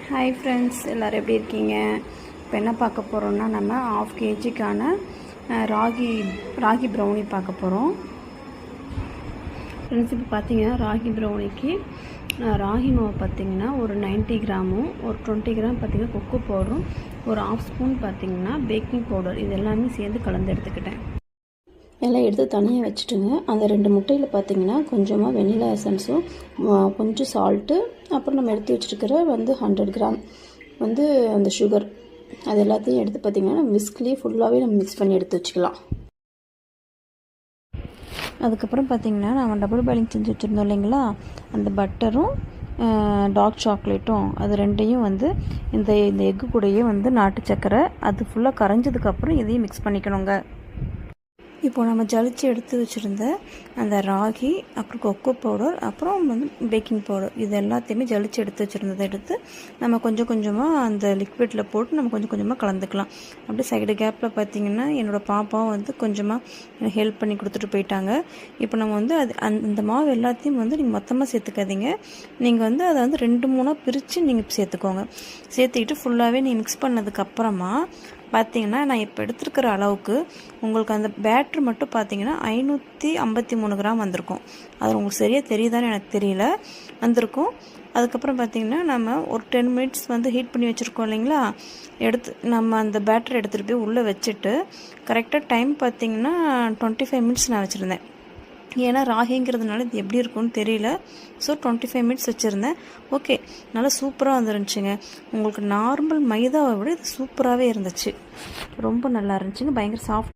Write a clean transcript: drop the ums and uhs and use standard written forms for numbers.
Hi friends, எல்லோரும் எப்படி இருக்கீங்க? இப்போ என்ன பார்க்க போகிறோம்னா, நம்ம 1/2 kgக்கான ராகி ப்ரௌனி பார்க்க போகிறோம். ஃப்ரெண்ட்ஸ், இப்போ பார்த்தீங்கன்னா ராகி ப்ரௌனிக்கு ராகி மாவு பார்த்திங்கன்னா ஒரு 90 கிராமும், ஒரு 20 கிராம் பார்த்திங்கன்னா கொக்கோ பவுடரும், ஒரு 1/2 ஸ்பூன் பார்த்திங்கன்னா பேக்கிங் பவுடர், இது எல்லாமே சேர்ந்து கலந்து எடுத்துக்கிட்டேன். எல்லாம் எடுத்து தனியாக வச்சுட்டுங்க. அந்த 2 முட்டையில் பார்த்திங்கன்னா கொஞ்சமாக வெனிலா எசன்ஸும், கொஞ்சம் சால்ட்டு, அப்புறம் நம்ம எடுத்து வச்சுருக்கிற 100 கிராம் அந்த சுகர், அது எல்லாத்தையும் எடுத்து பார்த்திங்கன்னா விஸ்க்லேயே ஃபுல்லாகவே நம்ம மிக்ஸ் பண்ணி எடுத்து வச்சுக்கலாம். அதுக்கப்புறம் பார்த்திங்கன்னா நம்ம டபுள் பாயிலிங் செஞ்சு வச்சுருந்தோம் இல்லைங்களா, அந்த பட்டரும் டார்க் சாக்லேட்டும், அது ரெண்டையும் இந்த எக்கு கூடயே நாட்டு சக்கரை அது ஃபுல்லாக கரைஞ்சதுக்கப்புறம் இதையும் மிக்ஸ் பண்ணிக்கணுங்க. இப்போது நம்ம ஜலிச்சு எடுத்து வச்சுருந்த அந்த ராகி, அப்புறம் கொக்கோ பவுடர், அப்புறம் பேக்கிங் பவுடர், இது எல்லாத்தையுமே ஜலிச்சு எடுத்து வச்சுருந்ததை எடுத்து நம்ம கொஞ்சம் கொஞ்சமாக அந்த லிக்விடில் போட்டு நம்ம கொஞ்சம் கொஞ்சமாக கலந்துக்கலாம். அப்படியே சைடு கேப்பில் பார்த்திங்கன்னா என்னோடய பாப்பாவும் கொஞ்சமாக ஹெல்ப் பண்ணி கொடுத்துட்டு போயிட்டாங்க. இப்போ நம்ம அது அந்த மாவு எல்லாத்தையும் நீங்கள் மொத்தமாக சேர்த்துக்காதீங்க. நீங்கள் அதை 2-3 பிரித்து நீங்கள் சேர்த்துக்கோங்க. சேர்த்துக்கிட்டு ஃபுல்லாகவே நீங்கள் மிக்ஸ் பண்ணதுக்கப்புறமா பார்த்திங்கன்னா, நான் இப்போ எடுத்துருக்கிற அளவுக்கு உங்களுக்கு அந்த பேட்ரு மட்டும் பார்த்திங்கன்னா 553 கிராம் வந்திருக்கும். அது உங்களுக்கு சரியாக தெரியுதான்னு எனக்கு தெரியல, வந்திருக்கும். அதுக்கப்புறம் பார்த்திங்கன்னா நம்ம ஒரு 10 மினிட்ஸ் ஹீட் பண்ணி வச்சுருக்கோம் இல்லைங்களா, நம்ம அந்த பேட்டரை எடுத்துகிட்டு போய் உள்ளே வச்சுட்டு கரெக்டாக டைம் பார்த்திங்கன்னா 25 மினிட்ஸ் நான் வச்சுருந்தேன். ஏன்னா ராகிங்கிறதுனால இது எப்படி இருக்கும்னு தெரியல. ஸோ 25 மினிட்ஸ் வச்சுருந்தேன். ஓகே, நல்லா சூப்பராக வந்துருந்துச்சுங்க. உங்களுக்கு நார்மல் மைதாவை விட இது சூப்பராகவே இருந்துச்சு. ரொம்ப நல்லா இருந்துச்சுங்க. பயங்கர சாஃப்ட்.